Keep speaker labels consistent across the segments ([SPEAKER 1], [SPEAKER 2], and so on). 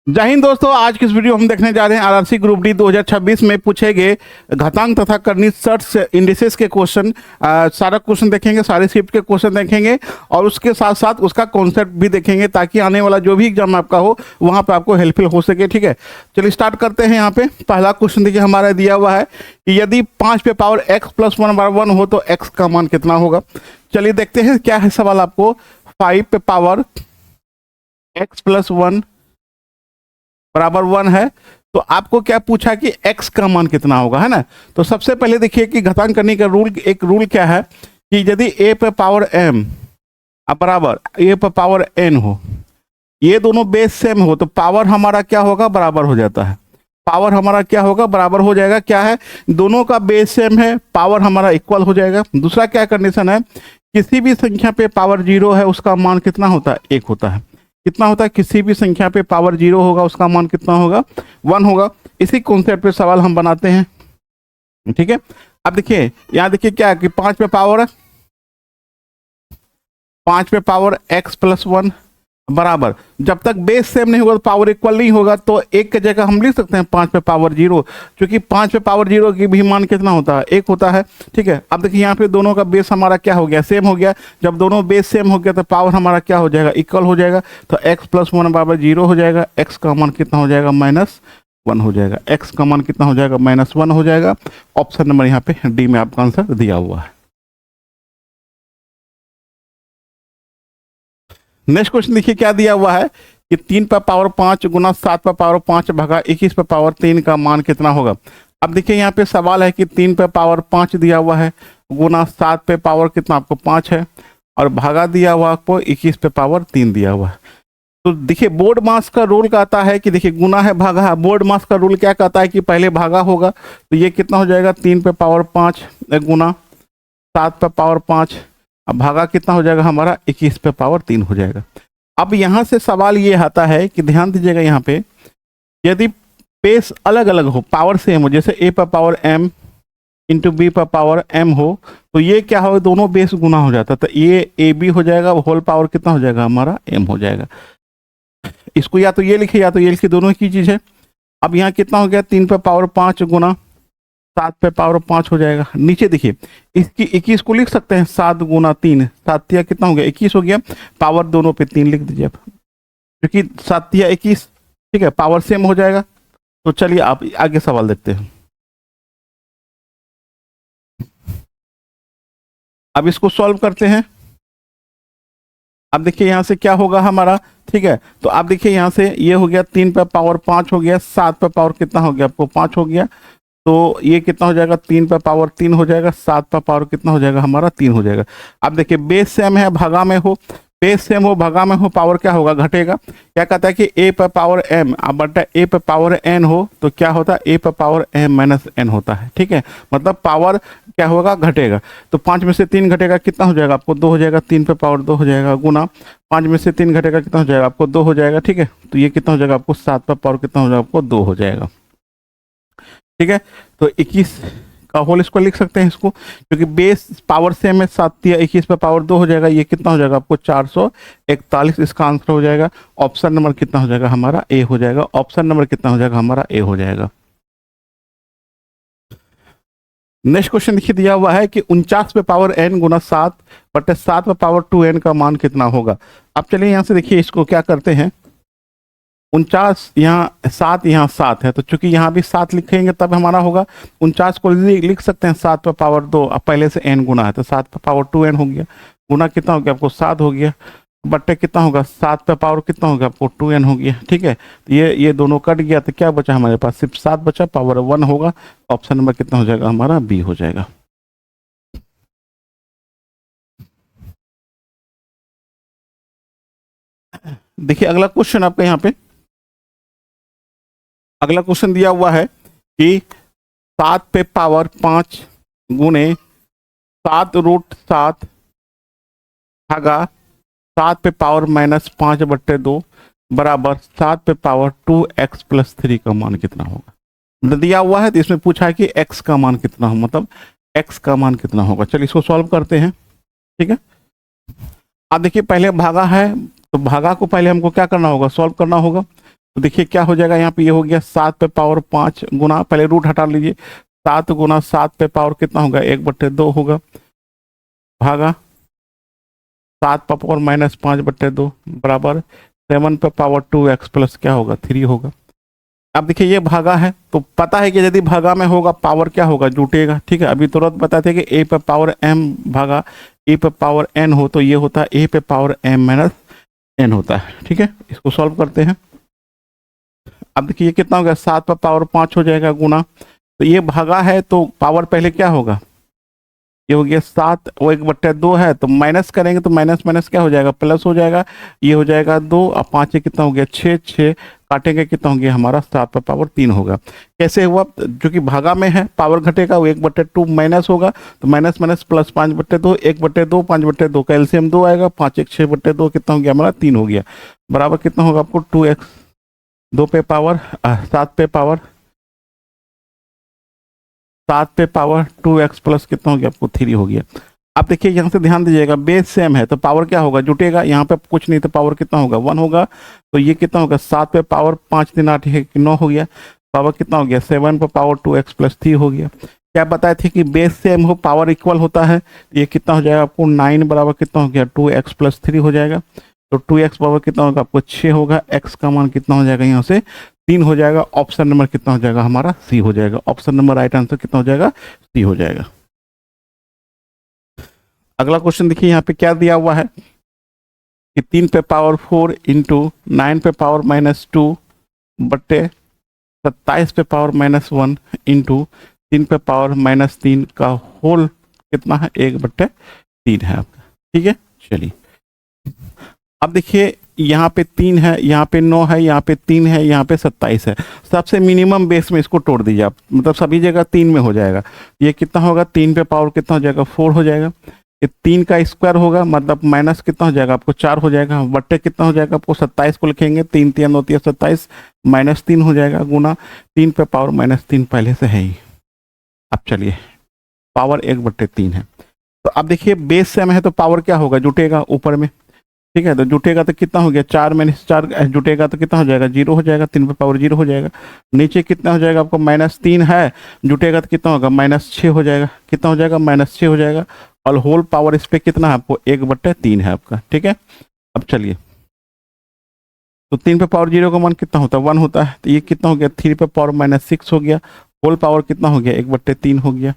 [SPEAKER 1] जय हिंद दोस्तों, आज की इस वीडियो हम देखने जा रहे हैं आरआरसी ग्रुप डी 2026 में पूछे गए घातांक तथा करणीय सर्च इंडिसेस के क्वेश्चन। सारा क्वेश्चन देखेंगे, सारे शिफ्ट के क्वेश्चन देखेंगे और उसके साथ साथ उसका कॉन्सेप्ट भी देखेंगे ताकि आने वाला जो भी एग्जाम आपका हो वहाँ पे आपको हेल्पफुल हो सके। ठीक है, चलिए स्टार्ट करते हैं। यहाँ पे पहला क्वेश्चन देखिए हमारा दिया हुआ है कि यदि 5 पे पावर x + 1/1 हो तो x का मान कितना होगा। चलिए देखते हैं क्या है सवाल। आपको 5 पे पावर x + 1 बराबर 1 है तो आपको क्या पूछा कि x का मान कितना होगा, है ना। तो सबसे पहले देखिए कि घातांक करने का रूल क्या है कि यदि a पे पावर m बराबर a पे पावर n हो, ये दोनों बेस सेम हो तो पावर हमारा क्या होगा, बराबर हो जाता है। पावर हमारा क्या होगा, बराबर हो जाएगा। क्या है, दोनों का बेस सेम है, पावर हमारा इक्वल हो जाएगा। दूसरा क्या कंडीशन है, किसी भी संख्या पे पावर 0 है उसका मान कितना होता है, 1 होता है। कितना होता है, किसी भी संख्या पे पावर 0 होगा उसका मान कितना होगा, 1 होगा। इसी कॉन्सेप्ट पे सवाल हम बनाते हैं। ठीक है, अब देखिए यहाँ देखिए क्या है कि 5 पे पावर x + 1 बराबर, जब तक बेस सेम नहीं होगा तो पावर इक्वल नहीं होगा तो एक की जगह हम लिख सकते हैं 5 पे पावर 0, क्योंकि 5 पे पावर 0 की भी मान कितना होता है, 1 होता है। ठीक है, अब देखिए यहाँ पे दोनों का बेस हमारा क्या हो गया, सेम हो गया। जब दोनों बेस सेम हो गया तो पावर हमारा क्या हो जाएगा, इक्वल हो जाएगा। तो x + 1 बराबर 0 हो जाएगा। x का मान कितना हो जाएगा, -1 हो जाएगा। x का मान कितना हो जाएगा, -1 हो जाएगा। ऑप्शन नंबर यहाँ पे डी में आपका आंसर दिया हुआ है। नेक्स्ट क्वेश्चन देखिए क्या दिया हुआ है कि 3 पे पावर 5 गुना 7 पे पावर 5 भागा 21 पे पावर 3 का मान कितना होगा। अब देखिए यहाँ पे सवाल है कि 3 पे पावर 5 दिया हुआ है गुना 7 पे पावर कितना आपको 5 है और भागा दिया हुआ आपको 21 पे पावर 3 दिया हुआ है। तो देखिए बोर्ड मास का रूल कहता है कि देखिए गुना है भागा है, बोर्ड मास का रूल क्या कहता है कि पहले भागा होगा। तो ये कितना हो जाएगा, 3 पे पावर 5 गुना 7 पे पावर 5, अब भागा कितना हो जाएगा हमारा, 21 पे पावर 3 हो जाएगा। अब यहाँ से सवाल ये आता है कि ध्यान दीजिएगा यहाँ पे, यदि बेस अलग अलग हो, पावर सेम हो, जैसे a पर पावर m इंटू b पर पावर m हो तो ये क्या हो, दोनों बेस गुना हो जाता है। तो ये ab हो जाएगा, होल पावर कितना हो जाएगा हमारा, m हो जाएगा। इसको या तो ये लिखे या तो ये लिखे, दोनों की चीज़ है। अब यहाँ कितना हो गया, 3 पे पावर 5 गुना 7 पे पावर 5 हो जाएगा। नीचे देखिए इसकी 21 को लिख सकते हैं, 7 गुना 3, 7 तिया कितना हो गया, 21 हो गया। पावर दोनों पे 3 लिख दीजिए आप, क्योंकि 7 तिया 21। ठीक है, पावर सेम हो जाएगा। तो चलिए आप आगे सवाल देखते हैं। अब इसको सॉल्व करते हैं। अब देखिए यहाँ से क्या होगा हमारा, ठीक है। तो आप देखिए यहाँ से ये हो गया, 3 पे पावर 5 हो गया, 7 पे पावर कितना हो गया आपको, 5 हो गया। तो ये कितना हो जाएगा, 3 पे पावर 3 हो जाएगा, 7 पे पावर कितना हो जाएगा हमारा, 3 हो जाएगा। अब देखिए बेस सेम है, भागा में हो, बेस सेम हो भागा में हो, पावर क्या होगा, घटेगा। क्या कहता है कि a पे पावर m अब बटा a पे पावर n हो तो क्या होता है, a पे पावर m - n होता है। ठीक है, मतलब पावर क्या होगा, घटेगा। तो 5 में से 3 घटेगा कितना हो जाएगा आपको, 2 हो जाएगा। 3 पे पावर 2 हो जाएगा गुना 5 में से 3 घटेगा कितना हो जाएगा आपको, 2 हो जाएगा। ठीक है, तो ये कितना हो जाएगा आपको, 7 पे पावर कितना हो जाएगा आपको, 2 हो जाएगा। ठीक है, तो 21 का होल स्क्वायर लिख सकते हैं इसको, क्योंकि बेस पावर सेम है, 7 या 21 पे पावर 2 हो जाएगा। ये कितना हो जाएगा आपको, 441 इसका आंसर हो जाएगा। ऑप्शन नंबर कितना हो जाएगा हमारा, ए हो जाएगा। ऑप्शन नंबर कितना हो जाएगा हमारा, ए हो जाएगा। नेक्स्ट क्वेश्चन देखिए दिया हुआ है कि 49 पे पावर n गुना 7 बटे 7 पे पावर 2n का मान कितना होगा। अब चलिए यहाँ से देखिए इसको क्या करते हैं, 49 यहाँ 7 यहाँ 7 है तो चूंकि यहाँ भी 7 लिखेंगे तब हमारा होगा। 49 को लिख सकते हैं 7 पे पावर 2, अब पहले से n गुना है तो 7 पे पावर 2n हो गया, गुना कितना हो गया आपको, 7 हो गया, बट्टे कितना होगा, 7 पे पावर कितना होगा आपको, 2n हो गया। ठीक है, तो ये दोनों कट गया तो क्या बचा हमारे पास, सिर्फ 7 बचा, पावर 1 होगा। ऑप्शन नंबर कितना हो जाएगा हमारा, बी हो जाएगा। देखिए अगला क्वेश्चन आपका यहाँ पे, अगला क्वेश्चन दिया हुआ है कि 7 पे पावर 5 गुने 7√7 भागा 7 पे पावर -5 बट्टे 2 बराबर 7 पे पावर 2x + 3 का मान कितना होगा। मतलब दिया हुआ है तो इसमें पूछा है कि x का मान कितना हो, मतलब x का मान कितना होगा। चलिए इसको सॉल्व करते हैं। ठीक है, अब देखिए पहले भागा है तो भागा को पहले हमको क्या करना होगा, सॉल्व करना होगा। तो देखिए क्या हो जाएगा यहाँ पे, ये हो गया 7 पे पावर 5 गुना, पहले रूट हटा लीजिए, 7 गुना 7 पे पावर कितना होगा, 1/2 होगा, भागा 7 पे पावर -5/2 बराबर 7 पे पावर 2x प्लस क्या होगा 3 होगा। अब देखिए ये भागा है तो पता है कि यदि भागा में होगा पावर क्या होगा, जुटेगा। ठीक है, अभी तुरंत बताते हैं कि a पे पावर m भागा a पे पावर n हो तो ये होता है a पे पावर m माइनस n होता है। ठीक है, इसको सॉल्व करते हैं। अब देखिए ये कितना हो गया, 7 पे पावर 5 हो जाएगा गुना, तो ये भागा है तो पावर पहले क्या होगा, ये हो गया 7, वो 1/2 है तो माइनस करेंगे तो माइनस माइनस क्या हो जाएगा, प्लस हो जाएगा, ये हो जाएगा 2 और 5 कितना हो गया 6, 6 काटेंगे कितना हो गया हमारा 7 पे पावर 3 होगा। कैसे हुआ, जो कि भागा में है पावर घटेगा वो 1/2 माइनस होगा, तो माइनस माइनस प्लस 5/2, 1/2 5/2 का एलसीएम 2 आएगा, 5 1 6/2 कितना हो गया हमारा 3 हो गया, बराबर कितना होगा आपको 2x 2 पे पावर 7 पे पावर 7 पे पावर 2x प्लस कितना हो गया आपको 3 हो गया। अब देखिए यहाँ से ध्यान दीजिएगा, बेस सेम है तो पावर क्या होगा, जुटेगा, यहाँ पे कुछ नहीं तो पावर कितना होगा 1 होगा, तो ये कितना होगा 7 पे पावर 5 3 8 9 हो गया, पावर कितना हो गया 7 पे पावर 2x प्लस 3 हो गया। क्या बताए थे कि बेस सेम हो पावर इक्वल होता है, ये कितना हो जाएगा आपको 9 बराबर कितना हो गया 2x प्लस 3 हो जाएगा, तो 2x बराबर कितना होगा आपको 6 होगा, x का मान कितना हो जाएगा यहाँ से 3 हो जाएगा, ऑप्शन नंबर कितना हो जाएगा हमारा सी हो जाएगा, ऑप्शन नंबर राइट आंसर कितना हो जाएगा सी हो जाएगा। अगला क्वेश्चन देखिए यहाँ पे क्या दिया हुआ है कि 3 पे पावर 4 इंटू 9 पे पावर -2 बट्टे 27 पे पावर -1 इंटू 3 पे पावर -3 का होल कितना है 1/3 है आपका। ठीक है, चलिए अब देखिए यहाँ पे 3 है, यहाँ पे 9 है, यहाँ पे 3 है, यहाँ पे 27 है, सबसे मिनिमम बेस में इसको तोड़ दीजिए आप, मतलब सभी जगह 3 में हो जाएगा। ये कितना होगा 3 पे पावर कितना हो जाएगा 4 हो जाएगा, ये 3 का स्क्वायर होगा मतलब माइनस कितना हो जाएगा आपको 4 हो जाएगा, बट्टे कितना हो जाएगा आपको 27 को लिखेंगे 3 3 9 27 -3 हो जाएगा गुना 3 पे पावर -3 पहले से है ही। अब चलिए पावर 1/3 है, तो अब देखिए बेस सेम है तो पावर क्या होगा जुटेगा ऊपर में। ठीक है, तो जुटेगा तो कितना हो गया 4 - 4 जुटेगा तो कितना हो जाएगा 0 हो जाएगा, 3 पे पावर 0 हो जाएगा। नीचे कितना हो जाएगा आपको -3 है, जुटेगा तो कितना होगा -6 हो जाएगा, कितना हो जाएगा -6 हो जाएगा, और होल पावर इस पे कितना है आपको 1/3 है आपका। ठीक है, अब चलिए तो 3 पे पावर 0 का मान कितना होता है 1 होता है, तो ये कितना हो गया 3 पे पावर -6 हो गया, होल पावर कितना हो गया 1/3 हो गया।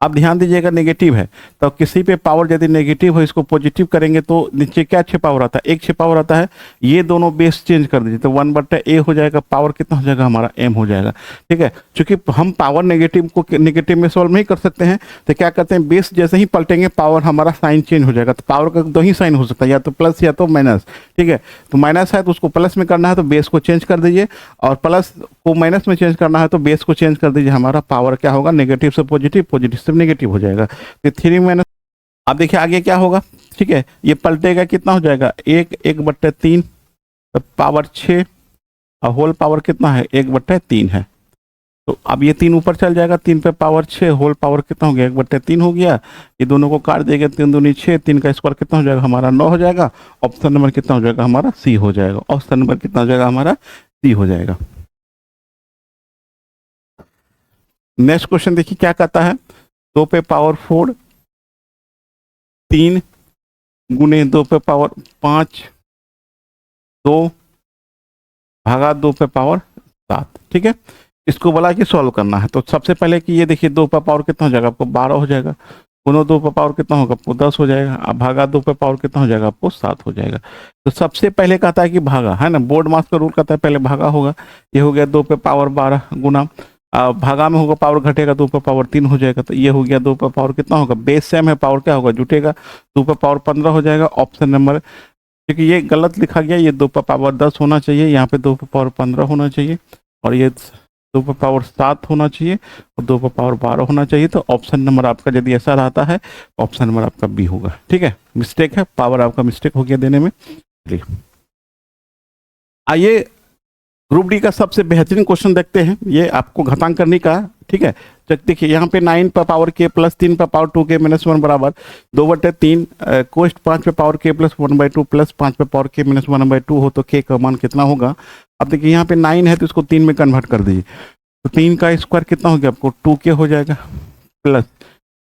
[SPEAKER 1] अब ध्यान दीजिएगा नेगेटिव है तो किसी पे पावर यदि नेगेटिव हो इसको पॉजिटिव करेंगे तो नीचे क्या छिपा हुआ रहता है, एक छिपा हुआ रहता है, ये दोनों बेस चेंज कर दीजिए तो 1/a हो जाएगा, पावर कितना हो जाएगा हमारा m हो जाएगा। ठीक है, चूंकि हम पावर नेगेटिव को नेगेटिव में सॉल्व नहीं कर सकते हैं तो क्या करते हैं बेस जैसे ही पलटेंगे पावर हमारा साइन चेंज हो जाएगा, तो पावर का 2 ही साइन हो सकता है, या तो प्लस या तो माइनस। ठीक है, तो माइनस है तो उसको प्लस में करना है तो बेस को चेंज कर दीजिए, और प्लस को माइनस में चेंज करना है तो बेस को चेंज कर दीजिए, हमारा पावर क्या होगा नेगेटिव से पॉजिटिव, पॉजिटिव से नेगेटिव हो जाएगा। तो 3 माइनस, अब देखिए आगे क्या होगा। ठीक है, ये पलटेगा कितना हो जाएगा 1/3 तो पावर 6 और होल पावर कितना है 1/3 है, तो अब ये 3 ऊपर चल जाएगा, 3 पे पावर 6 होल पावर कितना हो गया 1/3 हो गया, ये दोनों को काट देगा 3 दूनी 6, 3 का स्क्वायर कितना हो जाएगा हमारा 9 हो जाएगा, ऑप्शन नंबर कितना हो जाएगा हमारा सी हो जाएगा, ऑप्शन नंबर कितना हो जाएगा हमारा सी हो जाएगा। नेक्स्ट क्वेश्चन देखिए क्या कहता है, 2 पे पावर 4 3 गुने 2 पे पावर 5 2 भागा 2 पे पावर 7। ठीक है, इसको बोला कि सॉल्व करना है, तो सबसे पहले कि ये देखिए 2 पे पावर कितना हो जाएगा आपको 12 हो जाएगा, दोनों 2 पे पावर कितना होगा आपको 10 हो जाएगा, अब भागा 2 पे पावर कितना हो जाएगा आपको 7 हो जाएगा। तो सबसे पहले कहता है कि भागा है ना, बोर्ड मास का रूल कहता है पहले भागा होगा, ये हो गया 2 पे पावर 12 गुना भागा में होगा पावर घटेगा 2 पे पावर 3 हो जाएगा, तो ये हो गया 2 पे पावर कितना होगा बेस सेम है पावर क्या होगा जुटेगा 2 पे पावर 15 हो जाएगा, ऑप्शन नंबर, क्योंकि ये गलत लिखा गया, ये 2 पे पावर 10 होना चाहिए, यहाँ पे 2 पे पावर 15 होना चाहिए, और ये 2 पे पावर 7 होना चाहिए और 2 पे पावर 12 होना चाहिए, तो ऑप्शन नंबर आपका यदि ऐसा रहता है ऑप्शन नंबर आपका बी होगा। ठीक है, मिस्टेक है, पावर आपका मिस्टेक हो गया देने में। आइए ग्रुप डी का सबसे बेहतरीन क्वेश्चन देखते हैं, ये आपको घातांक करने का, ठीक है। देखिए यहाँ पे 9 पे पावर के प्लस 3 पे पावर 2 के माइनस 1 बराबर 2/3 कोष्ट 5 पे पावर के प्लस 1/2 प्लस 5 पे पावर के माइनस 1/2 हो तो के का मान कितना होगा। अब देखिए यहाँ पे 9 है तो इसको 3 में कन्वर्ट कर दीजिए, तो 3 का स्क्वायर कितना हो गया आपको 2 के हो जाएगा, प्लस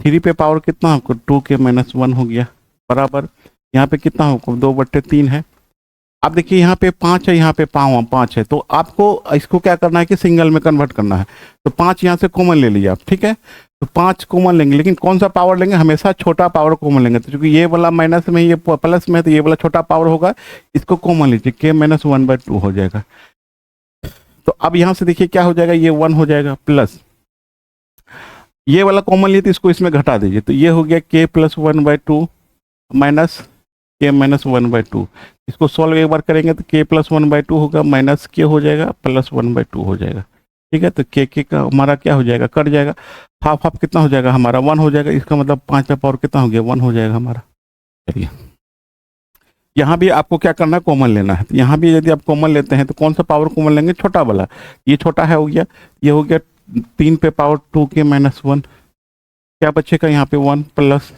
[SPEAKER 1] 3 पे पावर कितना आपको 2 के माइनस 1 हो गया, बराबर यहाँ पे कितना होगा 2/3 है। अब देखिए यहाँ पे 5 है, यहाँ पे 5 है, तो आपको इसको क्या करना है कि सिंगल में कन्वर्ट करना है, तो 5 यहाँ से कॉमन ले लीजिए आप, ठीक है। तो 5 कॉमन लेंगे, लेकिन कौन सा पावर लेंगे, हमेशा छोटा पावर कॉमन लेंगे, तो क्योंकि ये वाला माइनस में ये प्लस में है तो ये वाला छोटा पावर होगा, इसको कॉमन लीजिए, के माइनस 1/2 हो जाएगा। तो अब यहाँ से देखिए क्या हो जाएगा, ये 1 हो जाएगा, प्लस ये वाला कॉमन लिए तो इसको इसमें घटा दीजिए, तो ये हो गया के प्लस 1/2 माइनस के माइनस 1/2। इसको सॉल्व एक बार करेंगे तो के प्लस 1/2 होगा, माइनस के हो जाएगा, प्लस 1/2 हो जाएगा, ठीक है। तो के का हमारा क्या हो जाएगा, कट जाएगा, हाफ हाफ कितना हो जाएगा हमारा 1 हो जाएगा, इसका मतलब 5 पे पावर कितना हो गया 1 हो जाएगा हमारा। चलिए यहाँ भी आपको क्या करना है, कॉमन लेना है, तो यहाँ भी यदि आप कॉमन लेते हैं तो कौन सा पावर कॉमन लेंगे, छोटा वाला, ये छोटा है हो गया, ये हो गया 3 पे पावर 2 के माइनस 1, क्या बचेगा यहाँ पे 1 प्लस,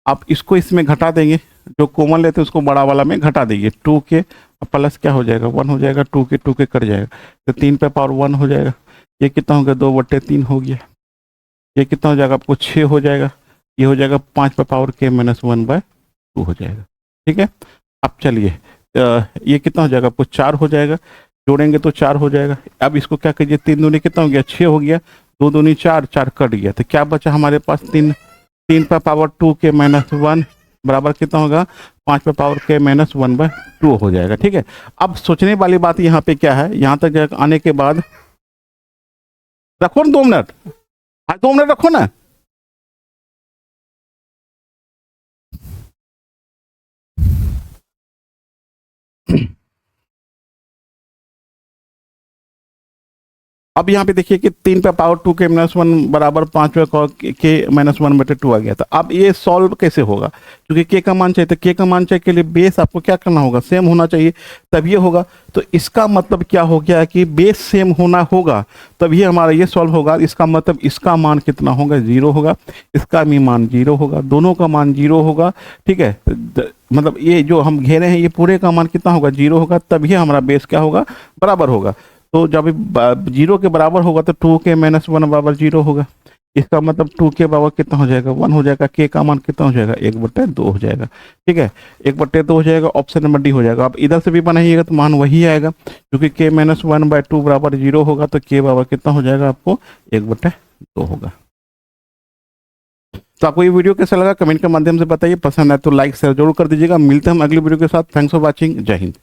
[SPEAKER 1] आप इसको इसमें घटा देंगे, जो कॉमन लेते हैं उसको बड़ा वाला में घटा देंगे, 2 के प्लस क्या हो जाएगा 1 हो जाएगा, 2 के कट जाएगा, तो 3 पे पावर 1 हो जाएगा, ये कितना हो गया 2/3 हो गया, ये कितना हो जाएगा आपको 6 हो जाएगा, ये हो जाएगा 5 पे पावर के माइनस 1/2 हो जाएगा, ठीक है। अब चलिए ये कितना हो जाएगा आपको 4 हो जाएगा, जोड़ेंगे तो 4 हो जाएगा। अब इसको क्या कीजिए, 3 दूनी कितना हो गया 6 हो गया, 2 दूनी 4, 4 कट गया, तो क्या बचा हमारे पास 3 पे पावर 2 के माइनस 1 बराबर कितना होगा 5 पे पावर के माइनस 1/2 हो जाएगा, ठीक है। अब सोचने वाली बात यहाँ पे क्या है, यहाँ तक आने के बाद रखो ना 2 मिनट, हाँ 2 मिनट रखो ना। अब यहाँ पे देखिए कि 3 पे पावर 2 के माइनस 1 बराबर 5 पे के माइनस 1/2 आ गया था। अब ये सॉल्व कैसे होगा, क्योंकि के का मान चाहिए, तो के का मान चाहिए के लिए बेस आपको क्या करना होगा, सेम होना चाहिए, तब ये होगा। तो इसका मतलब क्या हो गया कि बेस सेम होना होगा तभी हमारा ये सॉल्व होगा। इसका मतलब इसका मान कितना होगा 0 होगा, इसका भी मान 0 होगा, दोनों का मान 0 होगा, ठीक है। मतलब ये जो हम घेरे हैं ये पूरे का मान कितना होगा 0 होगा, तभी हमारा बेस क्या होगा बराबर होगा। तो जब 0 के बराबर होगा तो 2 के माइनस 1 बराबर 0 होगा, इसका मतलब 2 के बराबर कितना हो जाएगा 1 हो जाएगा, के का मान कितना हो जाएगा 1/2 हो जाएगा, ठीक है। 1/2 हो जाएगा, ऑप्शन नंबर डी हो जाएगा। आप इधर से भी बनाइएगा तो मान वही आएगा, क्योंकि के माइनस 1/2 बराबर 0 होगा, तो के बराबर कितना हो जाएगा आपको 1/2 होगा। तो आपको ये वीडियो कैसा लगा कमेंट के माध्यम से बताइए, पसंद है तो लाइक शेयर जरूर कर दीजिएगा। मिलते हैं हम अगली वीडियो के साथ। थैंक्स फॉर वॉचिंग, जय हिंद।